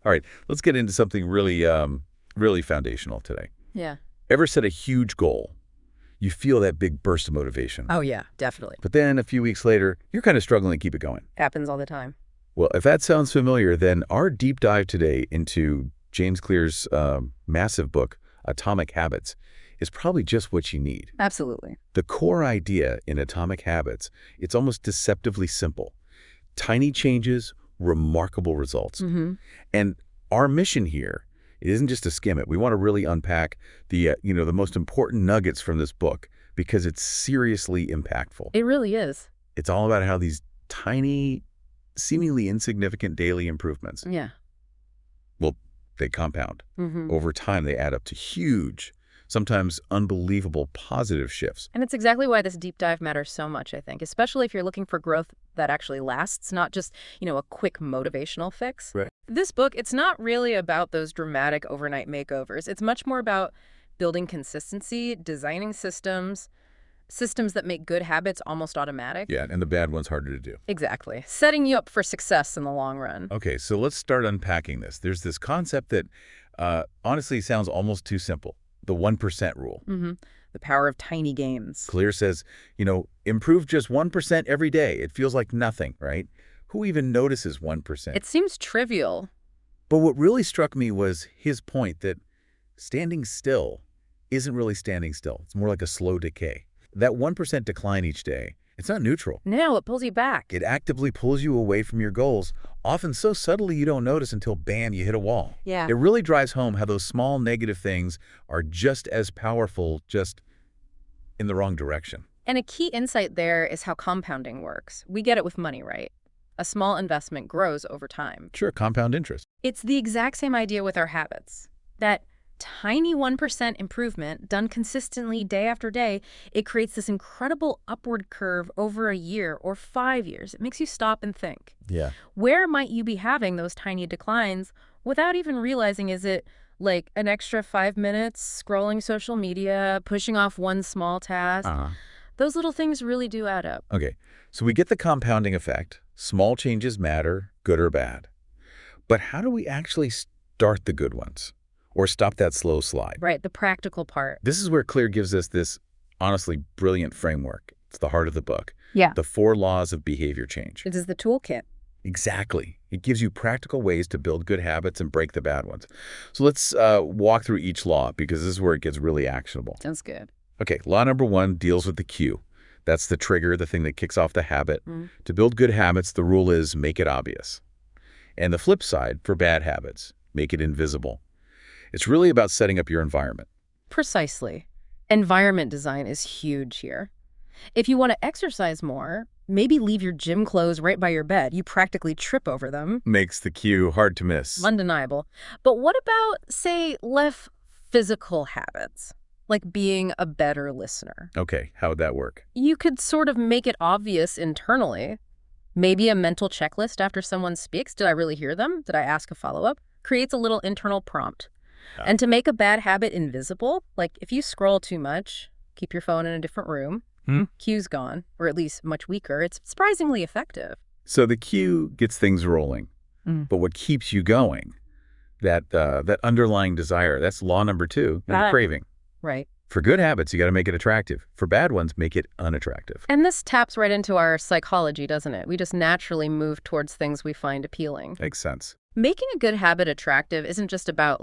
All right, let's get into something really foundational today. Yeah. Ever set a huge goal? You feel that big burst of motivation. Oh, yeah, definitely. But then a few weeks later, you're kind of struggling to keep it going. Happens all the time. Well, if that sounds familiar, then our deep dive today into James Clear's massive book, Atomic Habits, is probably just what you need. Absolutely. The core idea in Atomic Habits, it's almost deceptively simple. Tiny changes, remarkable results. And our mission here, it isn't just to skim it. We want to really unpack the most important nuggets from this book because it's seriously impactful. It really is. It's all about how these tiny, seemingly insignificant daily improvements, Yeah. well, they compound. Over time, they add up to huge, sometimes unbelievable positive shifts. And it's exactly why this deep dive matters so much, I think, especially if you're looking for growth that actually lasts, not just, a quick motivational fix. Right. This book, it's not really about those dramatic overnight makeovers. It's much more about building consistency, designing systems that make good habits almost automatic. Yeah, and the bad one's harder to do. Exactly. Setting you up for success in the long run. Okay, so let's start unpacking this. There's this concept that honestly sounds almost too simple, the 1% rule. The power of tiny gains. Clear says, improve just 1% every day. It feels like nothing, right? Who even notices 1%? It seems trivial. But what really struck me was his point that standing still isn't really standing still. It's more like a slow decay. That 1% decline each day, it's not neutral. No, it pulls you back. It actively pulls you away from your goals, often so subtly you don't notice until, bam, you hit a wall. Yeah. It really drives home how those small negative things are just as powerful, just in the wrong direction. And a key insight there is how compounding works. We get it with money, right? A small investment grows over time. Sure, compound interest. It's the exact same idea with our habits. That tiny 1% improvement done consistently day after day, it creates this incredible upward curve over a year or 5 years. It makes you stop and think. Yeah. Where might you be having those tiny declines without even realizing? Is it like an extra 5 minutes scrolling social media, pushing off one small task? Those little things really do add up. Okay, so we get the compounding effect. Small changes matter, good or bad. But how do we actually start the good ones? Or stop that slow slide? Right, the practical part. This is where Clear gives us this honestly brilliant framework. It's the heart of the book. Yeah. The 4 laws of behavior change. It is the toolkit. Exactly. It gives you practical ways to build good habits and break the bad ones. So let's walk through each law because this is where it gets really actionable. Sounds good. Okay, law number 1 deals with the cue. That's the trigger, the thing that kicks off the habit. To build good habits, the rule is make it obvious. And the flip side for bad habits, make it invisible. It's really about setting up your environment. Precisely. Environment design is huge here. If you want to exercise more, maybe leave your gym clothes right by your bed. You practically trip over them. Makes the cue hard to miss. Undeniable. But what about, say, less physical habits? Like being a better listener. Okay, how would that work? You could sort of make it obvious internally. Maybe a mental checklist after someone speaks. Did I really hear them? Did I ask a follow-up? Creates a little internal prompt. And to make a bad habit invisible, like if you scroll too much, keep your phone in a different room, cue's gone, or at least much weaker, it's surprisingly effective. So the cue gets things rolling. But what keeps you going, that underlying desire, that's law number 2, and the craving. Right. For good habits, you got to make it attractive. For bad ones, make it unattractive. And this taps right into our psychology, doesn't it? We just naturally move towards things we find appealing. Makes sense. Making a good habit attractive isn't just about,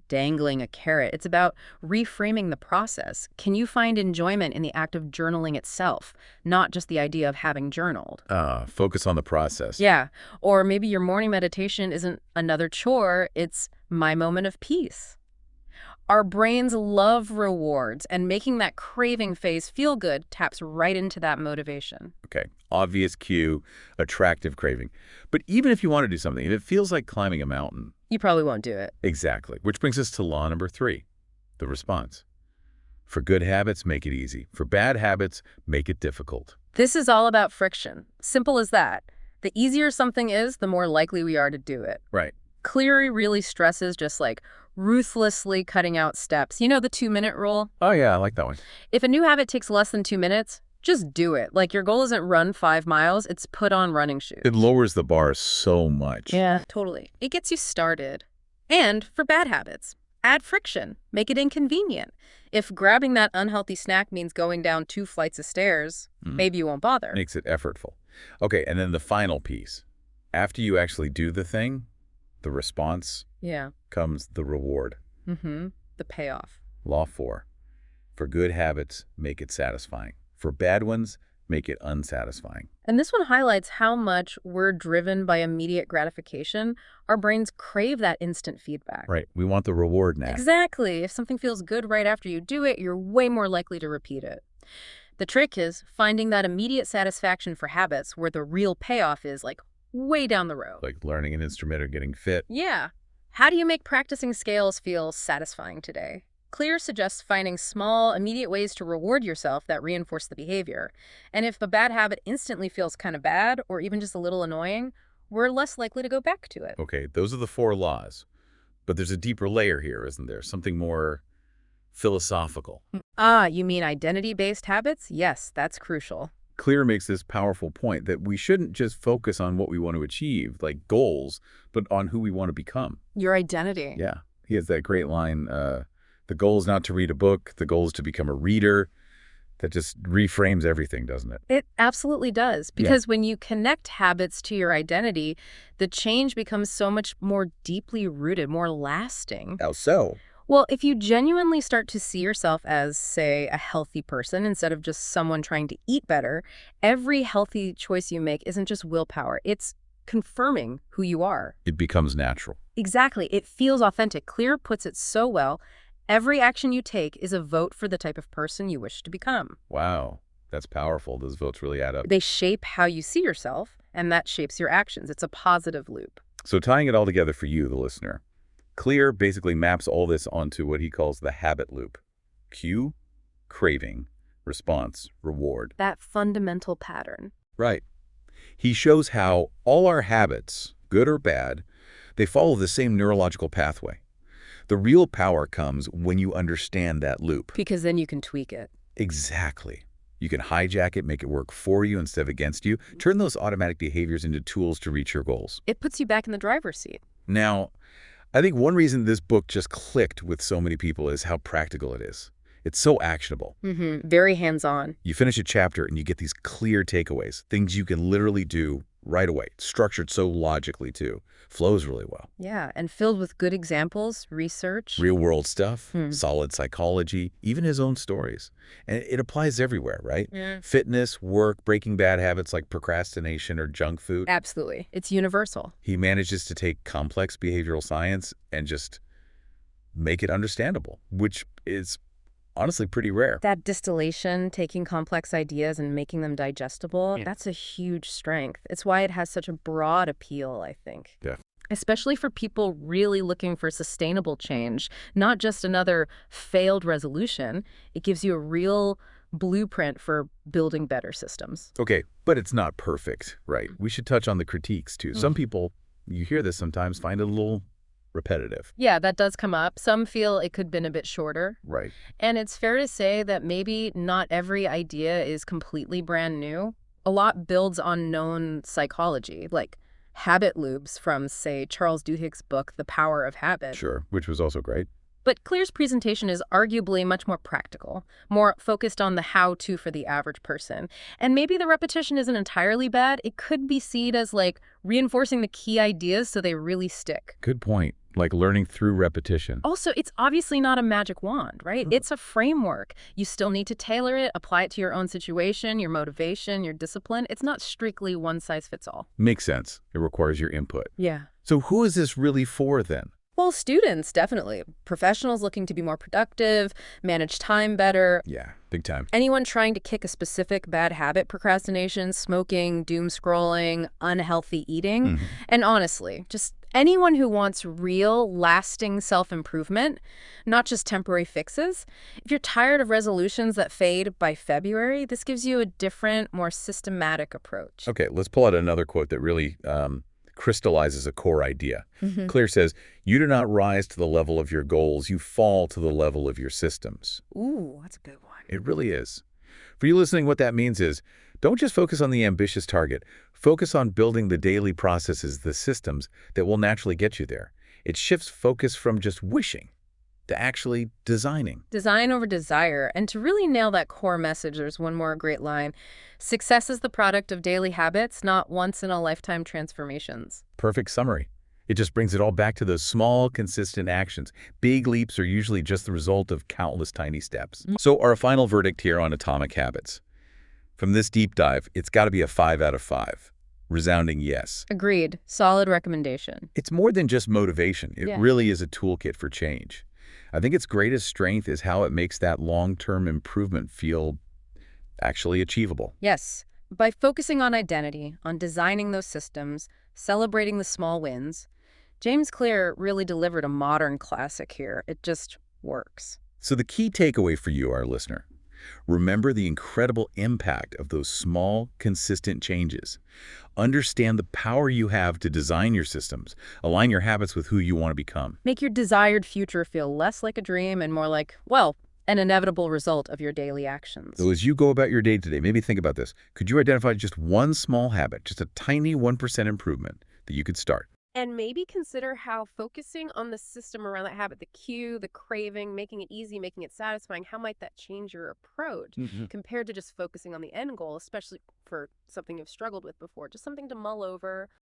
dangling a carrot. It's about reframing the process. Can you find enjoyment in the act of journaling itself, not just the idea of having journaled? Focus on the process. Yeah. Or maybe your morning meditation isn't another chore, it's my moment of peace. Our brains love rewards, and making that craving phase feel good taps right into that motivation. Okay, obvious cue, attractive craving. But even if you want to do something, if it feels like climbing a mountain. You probably won't do it. Exactly, which brings us to law number 3, the response. For good habits, make it easy. For bad habits, make it difficult. This is all about friction. Simple as that. The easier something is, the more likely we are to do it. Right. Cleary really stresses just ruthlessly cutting out steps. You know the 2-minute rule? Oh, yeah, I like that one. If a new habit takes less than 2 minutes, Just do it. Like, your goal isn't run 5 miles, it's put on running shoes. It lowers the bar so much. Yeah, totally. It gets you started. And for bad habits, add friction. Make it inconvenient. If grabbing that unhealthy snack means going down 2 flights of stairs, maybe you won't bother. Makes it effortful. Okay, and then the final piece. After you actually do the thing, the response comes the reward. The payoff. Law 4. For good habits, make it satisfying. For bad ones, make it unsatisfying. And this one highlights how much we're driven by immediate gratification. Our brains crave that instant feedback. Right. We want the reward now. Exactly. If something feels good right after you do it, you're way more likely to repeat it. The trick is finding that immediate satisfaction for habits where the real payoff is, like, way down the road. Like learning an instrument or getting fit. Yeah. How do you make practicing scales feel satisfying today? Clear suggests finding small, immediate ways to reward yourself that reinforce the behavior. And if a bad habit instantly feels kind of bad or even just a little annoying, we're less likely to go back to it. Okay, those are the 4 laws. But there's a deeper layer here, isn't there? Something more philosophical. You mean identity-based habits? Yes, that's crucial. Clear makes this powerful point that we shouldn't just focus on what we want to achieve, like goals, but on who we want to become. Your identity. Yeah. He has that great line, the goal is not to read a book, the goal is to become a reader. That just reframes everything, doesn't it? It absolutely does. Because when you connect habits to your identity, the change becomes so much more deeply rooted, more lasting. How so? Well, if you genuinely start to see yourself as, say, a healthy person instead of just someone trying to eat better, every healthy choice you make isn't just willpower. It's confirming who you are. It becomes natural. Exactly. It feels authentic. Clear puts it so well. Every action you take is a vote for the type of person you wish to become. Wow, that's powerful. Those votes really add up. They shape how you see yourself, and that shapes your actions. It's a positive loop. So tying it all together for you, the listener, Clear basically maps all this onto what he calls the habit loop. Cue, craving, response, reward. That fundamental pattern. Right. He shows how all our habits, good or bad, they follow the same neurological pathway. The real power comes when you understand that loop. Because then you can tweak it. Exactly. You can hijack it, make it work for you instead of against you. Turn those automatic behaviors into tools to reach your goals. It puts you back in the driver's seat. Now, I think one reason this book just clicked with so many people is how practical it is. It's so actionable. Very hands-on. You finish a chapter and you get these clear takeaways, things you can literally do right away, structured so logically too. Flows really well. Yeah, and filled with good examples, research. Real-world stuff, solid psychology, even his own stories. And it applies everywhere, right? Yeah. Fitness, work, breaking bad habits like procrastination or junk food. Absolutely. It's universal. He manages to take complex behavioral science and just make it understandable, which is honestly pretty rare. That distillation, taking complex ideas and making them digestible, that's a huge strength. It's why it has such a broad appeal, I think. Yeah. Especially for people really looking for sustainable change, not just another failed resolution. It gives you a real blueprint for building better systems. Okay, but it's not perfect, right? We should touch on the critiques, too. Some people, you hear this sometimes, find it a little repetitive. Yeah, that does come up. Some feel it could have been a bit shorter. Right. And it's fair to say that maybe not every idea is completely brand new. A lot builds on known psychology, like habit loops from, say, Charles Duhigg's book, The Power of Habit. Sure, which was also great. But Clear's presentation is arguably much more practical, more focused on the how-to for the average person. And maybe the repetition isn't entirely bad. It could be seen as, like, reinforcing the key ideas so they really stick. Good point. Like learning through repetition. Also, it's obviously not a magic wand, right? It's a framework. You still need to tailor it, apply it to your own situation, your motivation, your discipline. It's not strictly one size fits all. Makes sense. It requires your input. Yeah. So who is this really for then? Well, students, definitely. Professionals looking to be more productive, manage time better. Yeah, big time. Anyone trying to kick a specific bad habit, procrastination, smoking, doom scrolling, unhealthy eating. And honestly, just anyone who wants real, lasting self-improvement, not just temporary fixes. If you're tired of resolutions that fade by February, this gives you a different, more systematic approach. Okay, let's pull out another quote that really crystallizes a core idea. Clear says, "You do not rise to the level of your goals, you fall to the level of your systems." Ooh, that's a good one. It really is. For you listening, what that means is don't just focus on the ambitious target. Focus on building the daily processes, the systems that will naturally get you there. It shifts focus from just wishing to actually designing. Design over desire. And to really nail that core message, there's one more great line. Success is the product of daily habits, not once-in-a-lifetime transformations. Perfect summary. It just brings it all back to those small, consistent actions. Big leaps are usually just the result of countless tiny steps. So our final verdict here on Atomic Habits. From this deep dive, it's got to be a 5 out of 5. Resounding yes. Agreed. Solid recommendation. It's more than just motivation. It Yeah. really is a toolkit for change. I think its greatest strength is how it makes that long-term improvement feel actually achievable. Yes. By focusing on identity, on designing those systems, celebrating the small wins, James Clear really delivered a modern classic here. It just works. So the key takeaway for you, our listener, remember the incredible impact of those small, consistent changes. Understand the power you have to design your systems, align your habits with who you want to become. Make your desired future feel less like a dream and more like, well, an inevitable result of your daily actions. So as you go about your day today, maybe think about this. Could you identify just one small habit, just a tiny 1% improvement that you could start? And maybe consider how focusing on the system around that habit, the cue, the craving, making it easy, making it satisfying, how might that change your approach compared to just focusing on the end goal, especially for something you've struggled with before? Just something to mull over.